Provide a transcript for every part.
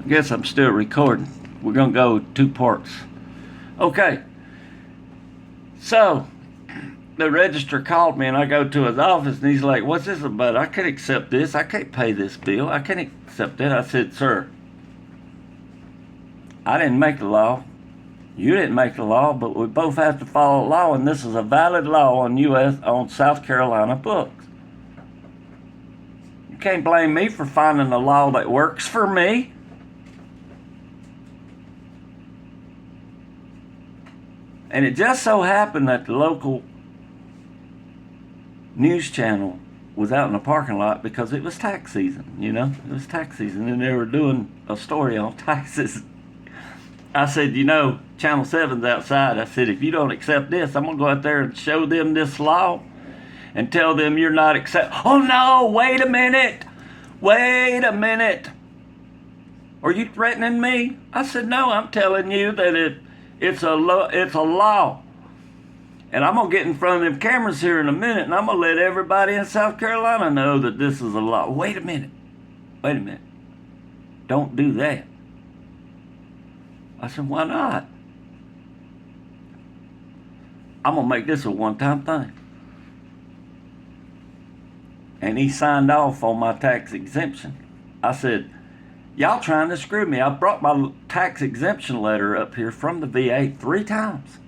I guess I'm still recording. We're going to go 2 parts. Okay. So, the registrar called me and I go to his office and he's like, "What's this about? I can't accept this. I can't pay this bill. I can't accept it." I said, "Sir, I didn't make the law. You didn't make the law, but we both have to follow the law, and this is a valid law on South Carolina books. You can't blame me for finding a law that works for me." And it just so happened that the local news channel was out in the parking lot because it was tax season, It was tax season, and they were doing a story on taxes. I said, Channel 7's outside. I said, "If you don't accept this, I'm going to go out there and show them this law and tell them you're not accept." "Oh, no, wait a minute. Wait a minute. Are you threatening me?" I said, "No, I'm telling you that it's a law. And I'm going to get in front of them cameras here in a minute, and I'm going to let everybody in South Carolina know that this is a law." Wait a minute. Wait a minute. Don't do that." I said, "Why not? I'm going to make this a one-time thing." And he signed off on my tax exemption. I said, "Y'all trying to screw me. I brought my tax exemption letter up here from the VA 3 times.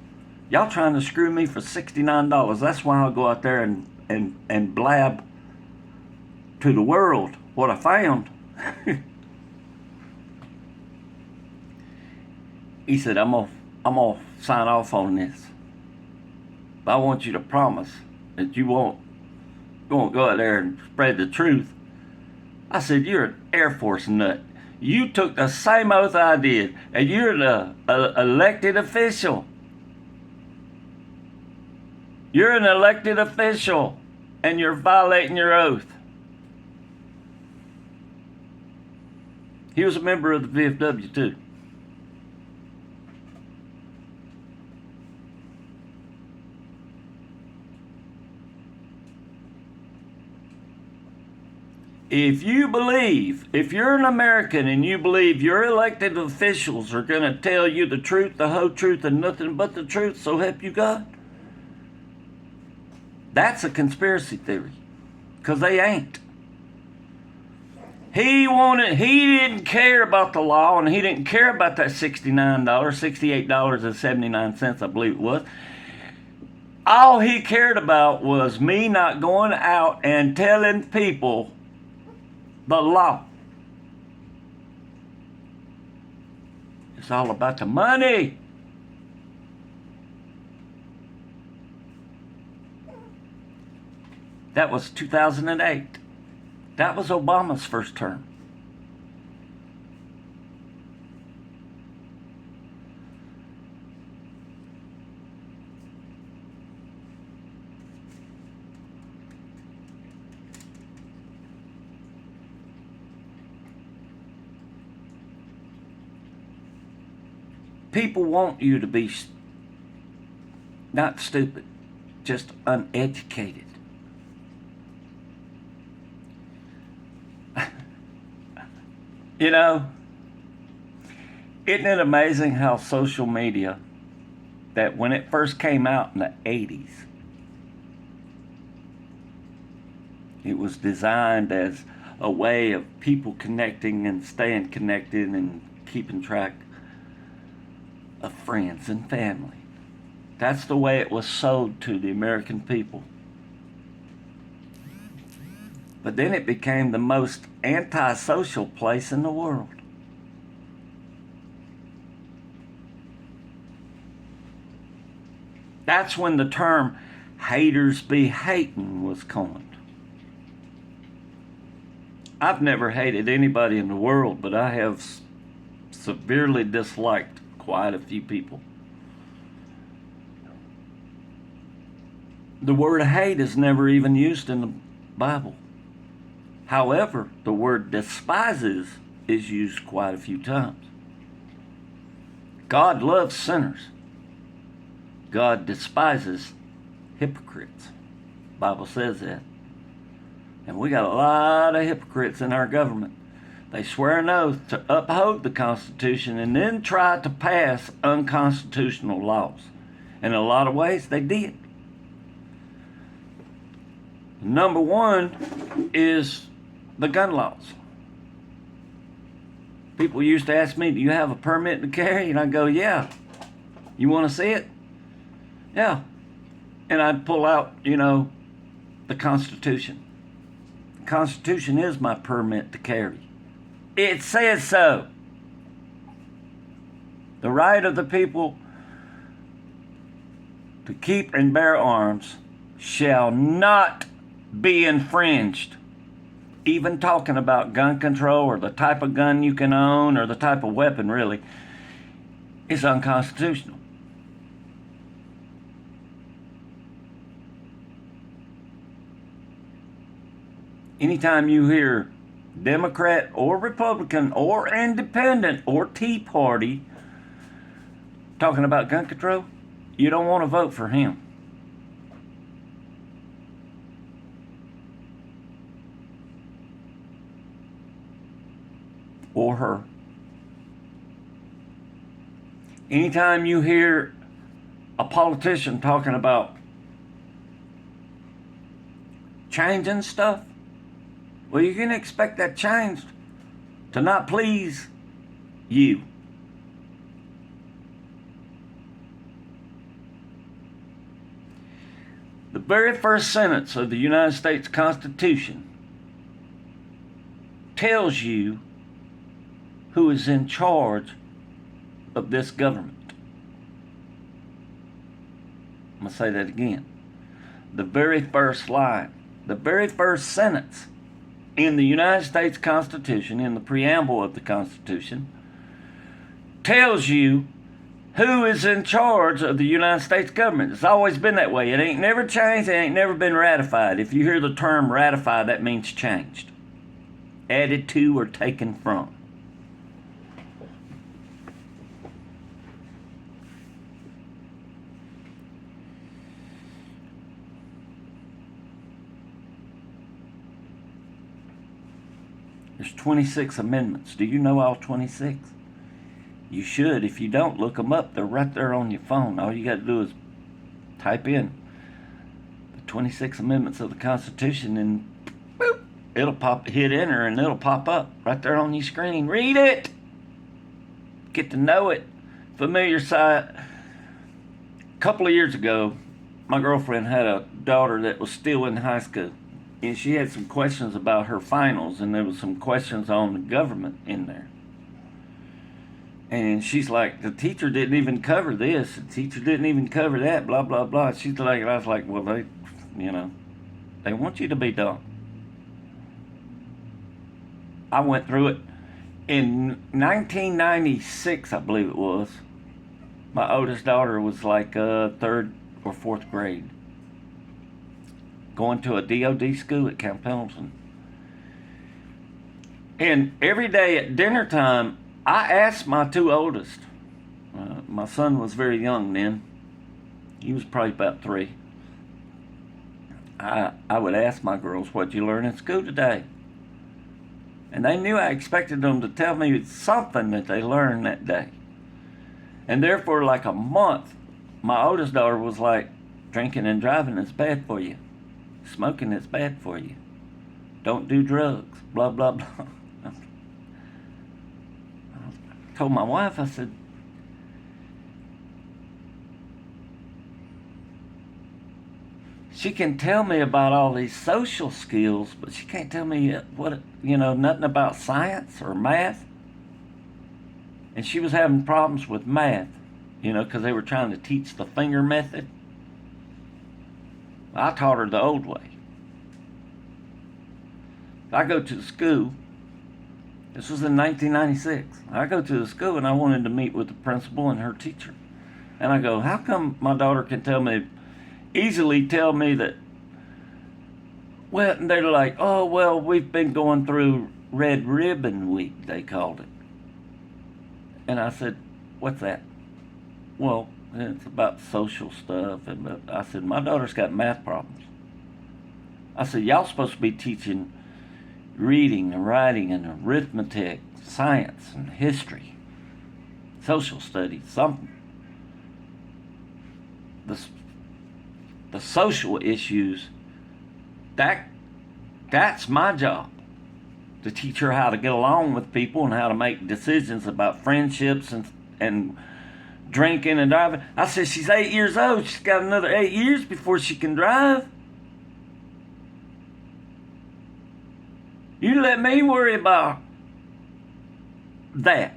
Y'all trying to screw me for $69. That's why I'll go out there and blab to the world what I found." He said, I'm gonna sign off on this. But I want you to promise that you won't go out there and spread the truth." I said, "You're an Air Force nut. You took the same oath I did, and you're an elected official. You're an elected official, and you're violating your oath." He was a member of the VFW too. If you're an American and you believe your elected officials are going to tell you the truth, the whole truth, and nothing but the truth, so help you God, that's a conspiracy theory, because they ain't. He didn't care about the law, and he didn't care about that $68.79, I believe it was. All he cared about was me not going out and telling people the law. It's all about the money. That was 2008. That was Obama's first term. People want you to be not stupid, just uneducated. Isn't it amazing how social media, that when it first came out in the 80s, it was designed as a way of people connecting and staying connected and keeping track of friends and family. That's the way it was sold to the American people. But then it became the most antisocial place in the world. That's when the term "haters be hating" was coined. I've never hated anybody in the world, but I have severely disliked quite a few people. The word hate is never even used in the Bible. However, the word despises is used quite a few times. God loves sinners. God despises hypocrites. The Bible says that. And we got a lot of hypocrites in our government. They swear an oath to uphold the Constitution and then try to pass unconstitutional laws. In a lot of ways, they did. Number one is the gun laws. People used to ask me, do you have a permit to carry? And I'd go, yeah. You want to see it? Yeah. And I'd pull out, the Constitution. The Constitution is my permit to carry. It says so. The right of the people to keep and bear arms shall not be infringed. Even talking about gun control or the type of gun you can own or the type of weapon, really, is unconstitutional. Anytime you hear Democrat or Republican or Independent or Tea Party talking about gun control, you don't want to vote for him. Or her. Anytime you hear a politician talking about changing stuff, well, you can expect that change to not please you. The very first sentence of the United States Constitution tells you who is in charge of this government. I'm going to say that again. The very first line, the very first sentence in the United States Constitution, in the preamble of the Constitution, tells you who is in charge of the United States government. It's always been that way. It ain't never changed. It ain't never been ratified. If you hear the term ratified, that means changed, added to, or taken from. There's 26 amendments. Do you know all 26? You should. If you don't, look them up. They're right there on your phone. All you got to do is type in the 26 amendments of the Constitution and boop, it'll pop, hit enter, and it'll pop up right there on your screen. Read it. Get to know it. Familiar sight. A couple of years ago, my girlfriend had a daughter that was still in high school. And she had some questions about her finals, and there was some questions on the government in there. And she's like, the teacher didn't even cover this, the teacher didn't even cover that, blah, blah, blah. She's like, I was like, well, they want you to be dumb. I went through it. In 1996, I believe it was, my oldest daughter was like third or fourth grade, going to a DOD school at Camp Pendleton. And every day at dinner time, I asked my two oldest. My son was very young then. He was probably about 3. I would ask my girls, what'd you learn in school today? And they knew I expected them to tell me something that they learned that day. And therefore, like a month, my oldest daughter was like, drinking and driving is bad for you. Smoking is bad for you. Don't do drugs. Blah, blah, blah. I told my wife, I said, she can tell me about all these social skills, but she can't tell me nothing about science or math. And she was having problems with math, because they were trying to teach the finger method. I taught her the old way. I go to the school. This was in 1996. I go to the school and I wanted to meet with the principal and her teacher. And I go, how come my daughter can easily tell me that, well, and they're like, oh, well, we've been going through Red Ribbon Week, they called it. And I said, what's that? Well, it's about social stuff. And I said, my daughter's got math problems. I said, y'all supposed to be teaching reading and writing and arithmetic, science and history, social studies, something. The social issues, that's my job, to teach her how to get along with people and how to make decisions about friendships and drinking and driving. I said, she's 8 years old. She's got another 8 years before she can drive. You let me worry about that.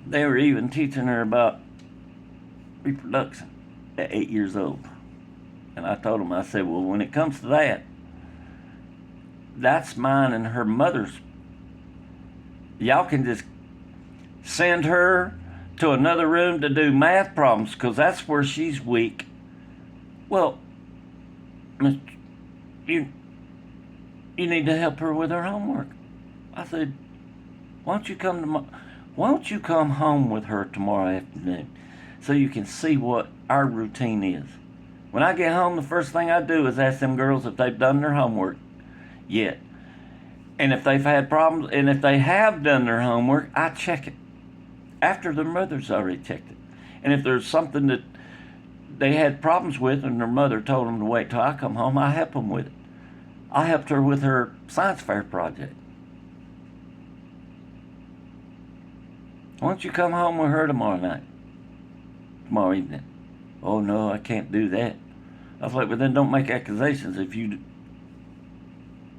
They were even teaching her about reproduction at 8 years old. And I told them, I said, well, when it comes to that, that's mine and her mother's. Y'all can just send her to another room to do math problems because that's where she's weak. Well, you need to help her with her homework. I said, why don't you come home with her tomorrow afternoon so you can see what our routine is. When I get home, the first thing I do is ask them girls if they've done their homework yet. And if they've had problems, and if they have done their homework, I check it after their mother's already checked it. And if there's something that they had problems with and their mother told them to wait till I come home, I help them with it. I helped her with her science fair project. Why don't you come home with her tomorrow evening? Oh, no, I can't do that. I was like, well, then don't make accusations if you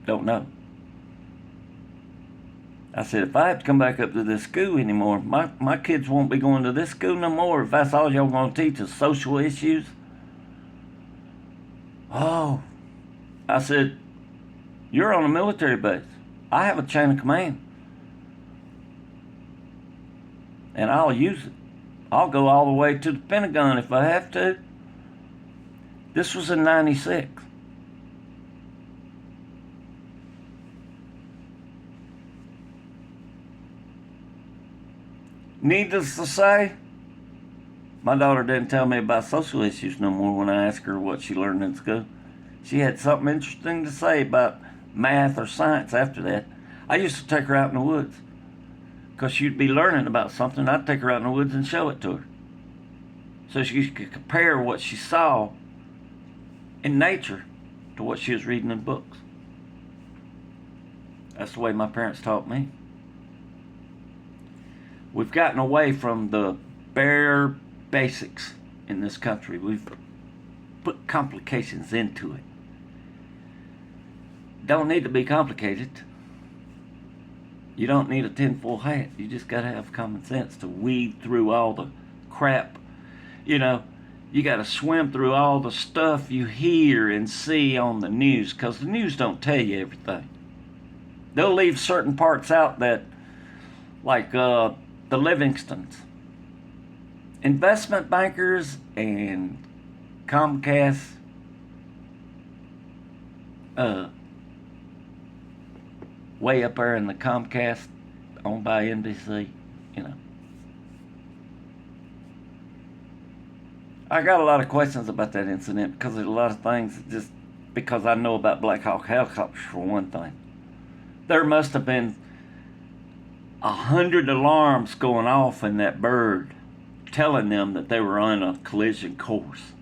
don't know. I said, if I have to come back up to this school anymore, my kids won't be going to this school no more if that's all y'all going to teach is social issues. Oh, I said, you're on a military base. I have a chain of command. And I'll use it. I'll go all the way to the Pentagon if I have to. This was in 96. Needless to say, my daughter didn't tell me about social issues no more when I asked her what she learned in school. She had something interesting to say about math or science after that. I used to take her out in the woods because she'd be learning about something. I'd take her out in the woods and show it to her so she could compare what she saw in nature to what she was reading in books. That's the way my parents taught me. We've gotten away from the bare basics in this country. We've put complications into it. Don't need to be complicated. You don't need a tinfoil hat. You just got to have common sense to weed through all the crap. You know, you got to swim through all the stuff you hear and see on the news because the news don't tell you everything. They'll leave certain parts out that, like the Livingstons. Investment bankers and Comcast, way up there in the Comcast owned by NBC, you know. I got a lot of questions about that incident because there's a lot of things just because I know about Black Hawk helicopters for one thing. There must have been 100 alarms going off in that bird telling them that they were on a collision course.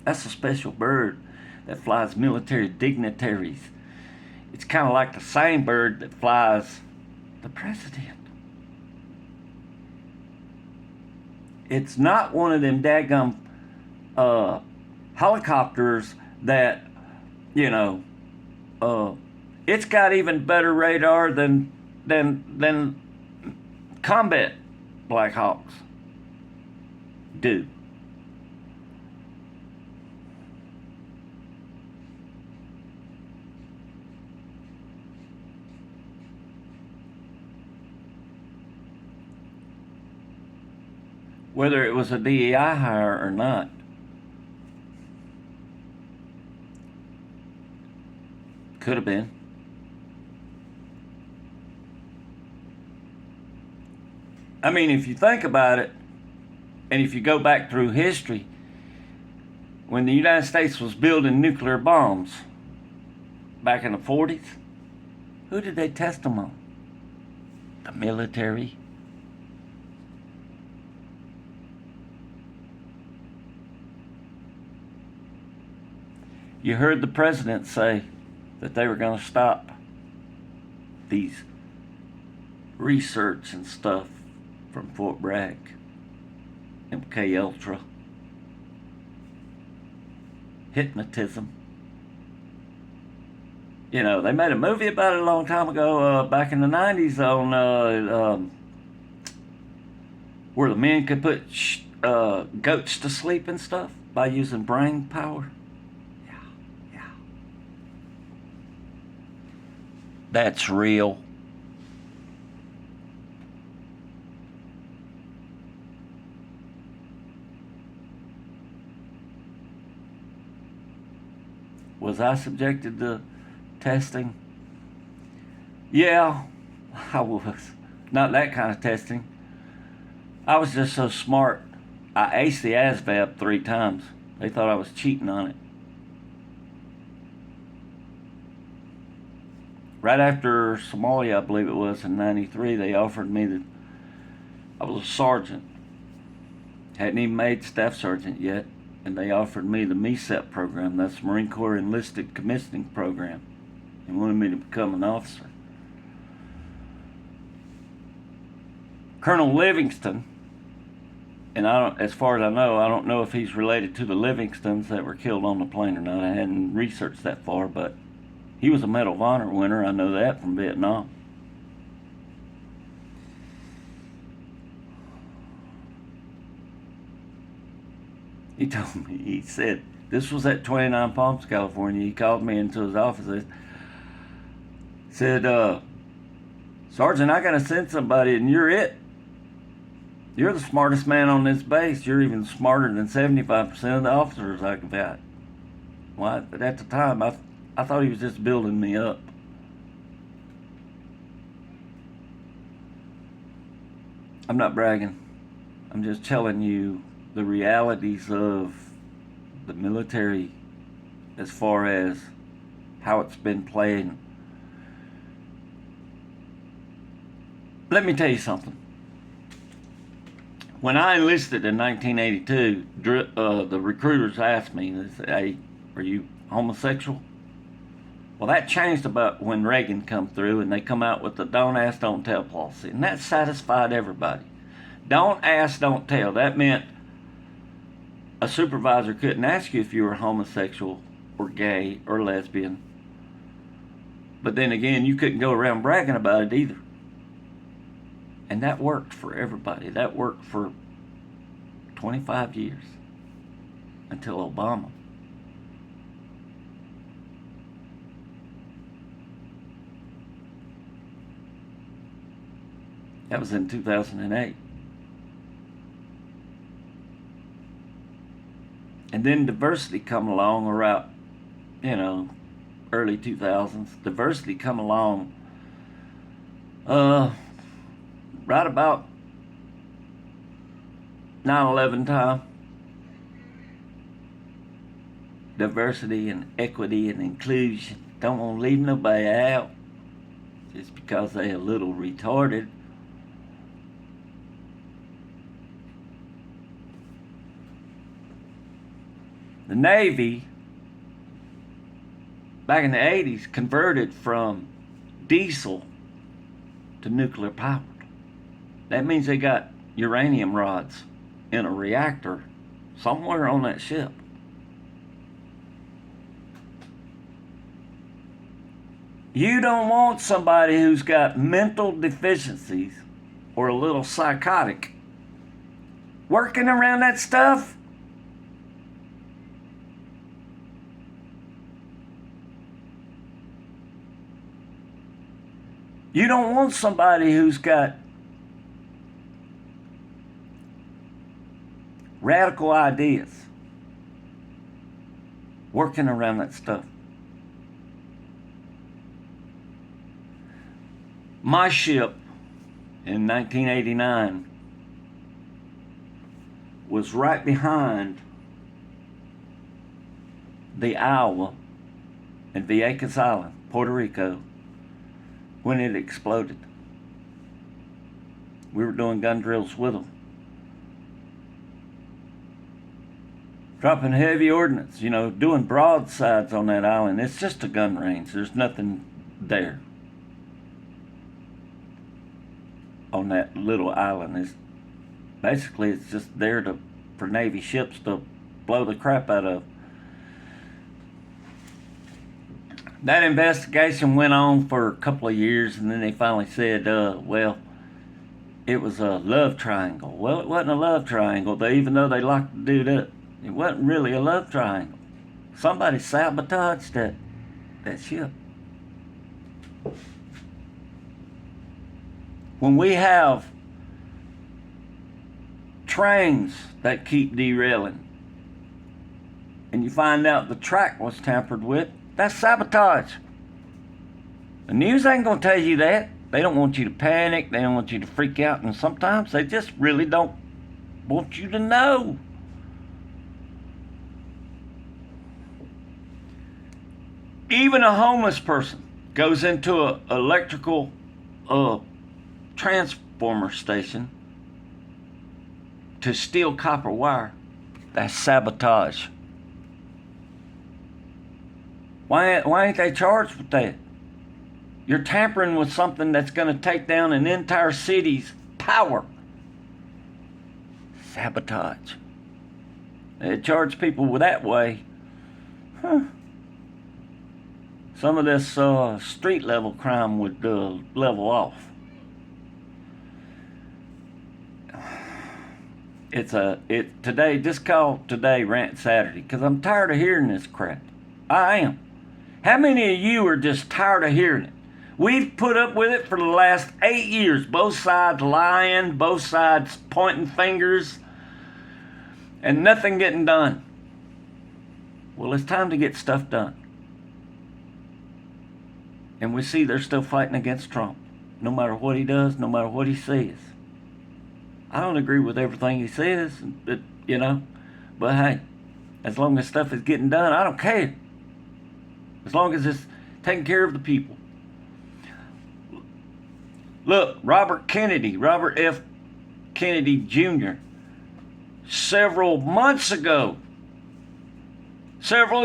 That's a special bird that flies military dignitaries. It's kind of like the same bird that flies the president. It's not one of them daggum helicopters that, you know, it's got even better radar than combat Black Hawks do. Whether it was a DEI hire or not, could have been. I mean, if you think about it, and if you go back through history, when the United States was building nuclear bombs back in the 40s, who did they test them on? The military. You heard the president say that they were going to stop these research and stuff from Fort Bragg, MK Ultra, hypnotism. You know, they made a movie about it a long time ago, back in the 90s, on where the men could put goats to sleep and stuff by using brain power. Yeah. That's real. Was I subjected to testing? Yeah, I was. Not that kind of testing. I was just so smart. I aced the ASVAB 3 times. They thought I was cheating on it. Right after Somalia, I believe it was, in 93, they offered me I was a sergeant. Hadn't even made staff sergeant yet. And they offered me the MESEP program. That's the Marine Corps Enlisted Commissioning Program. And wanted me to become an officer. Colonel Livingston, and as far as I don't know if he's related to the Livingstons that were killed on the plane or not. I hadn't researched that far, but he was a Medal of Honor winner. I know that from Vietnam. He told me, he said, this was at 29 Palms, California. He called me into his office. He said, Sergeant, I got to send somebody, and you're it. You're the smartest man on this base. You're even smarter than 75% of the officers I've got. Well, at the time, I thought he was just building me up. I'm not bragging. I'm just telling you the realities of the military as far as how it's been played. Let me tell you something. When I enlisted in 1982, the recruiters asked me, they said, hey, are you homosexual? Well, that changed about when Reagan come through and they come out with the don't ask, don't tell policy. And that satisfied everybody. Don't ask, don't tell. That meant a supervisor couldn't ask you if you were homosexual or gay or lesbian. But then again, you couldn't go around bragging about it either. And that worked for everybody. That worked for 25 years until Obama. That was in 2008. And then diversity come along around, early 2000s. Diversity come along right about 9/11 time. Diversity and equity and inclusion. Don't want to leave nobody out just because they a little retarded. The Navy, back in the 80s, converted from diesel to nuclear powered. That means they got uranium rods in a reactor somewhere on that ship. You don't want somebody who's got mental deficiencies or a little psychotic working around that stuff. You don't want somebody who's got radical ideas working around that stuff. My ship in 1989 was right behind the Iowa and Vieques Island, Puerto Rico, when it exploded. We were doing gun drills with them. Dropping heavy ordnance, doing broadsides on that island. It's just a gun range. There's nothing there on that little island. It's just there for Navy ships to blow the crap out of. That investigation went on for a couple of years, and then they finally said, well, it was a love triangle. Well, it wasn't a love triangle, even though they locked the dude up. It wasn't really a love triangle. Somebody sabotaged that ship. When we have trains that keep derailing, and you find out the track was tampered with, that's sabotage. The news ain't gonna tell you that. They don't want you to panic. They don't want you to freak out. And sometimes they just really don't want you to know. Even a homeless person goes into an electrical transformer station to steal copper wire. That's sabotage. Why ain't they charged with that? You're tampering with something that's going to take down an entire city's power. Sabotage. They charge people that way. Some of this street level crime would level off. Today, just call today Rant Saturday, because I'm tired of hearing this crap. I am. How many of you are just tired of hearing it? We've put up with it for the last 8 years. Both sides lying, both sides pointing fingers, and nothing getting done. Well, it's time to get stuff done. And we see they're still fighting against Trump, no matter what he does, no matter what he says. I don't agree with everything he says, but hey, as long as stuff is getting done, I don't care. As long as it's taking care of the people. Look, Robert F. Kennedy Jr., several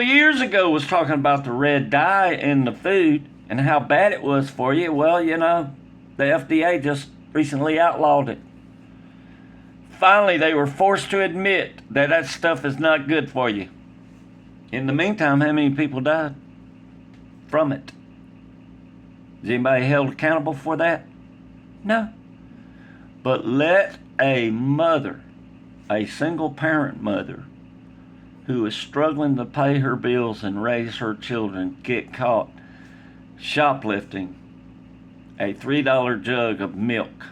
years ago, was talking about the red dye in the food and how bad it was for you. Well, the FDA just recently outlawed it. Finally, they were forced to admit that stuff is not good for you. In the meantime, how many people died from it? Is anybody held accountable for that? No. But let a mother, a single parent mother, who is struggling to pay her bills and raise her children, get caught shoplifting a $3 jug of milk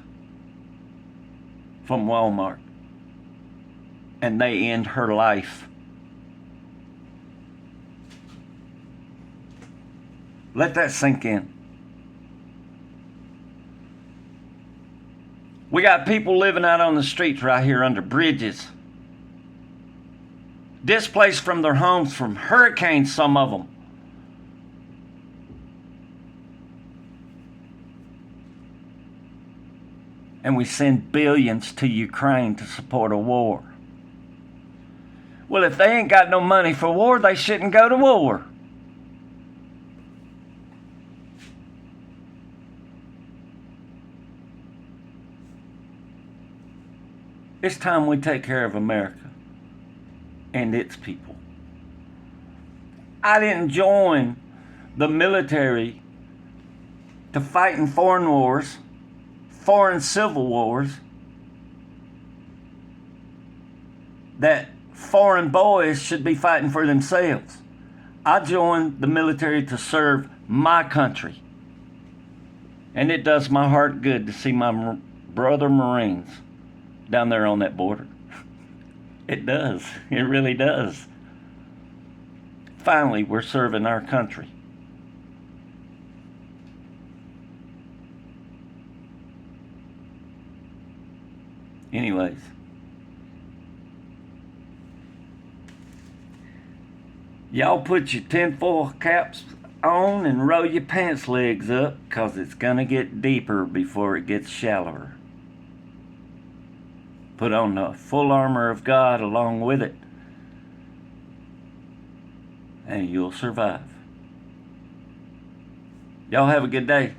from Walmart, and they end her life. Let that sink in. We got people living out on the streets right here under bridges, displaced from their homes from hurricanes, some of them. And we send billions to Ukraine to support a war. Well, if they ain't got no money for war, they shouldn't go to war. It's time we take care of America and its people. I didn't join the military to fight in foreign wars, foreign civil wars, that foreign boys should be fighting for themselves. I joined the military to serve my country. And it does my heart good to see my brother Marines down there on that border. It does. It really does. Finally, we're serving our country. Anyways, Y'all put your tinfoil caps on and roll your pants legs up, 'cause it's gonna get deeper before it gets shallower. Put on the full armor of God along with it, and you'll survive. Y'all have a good day.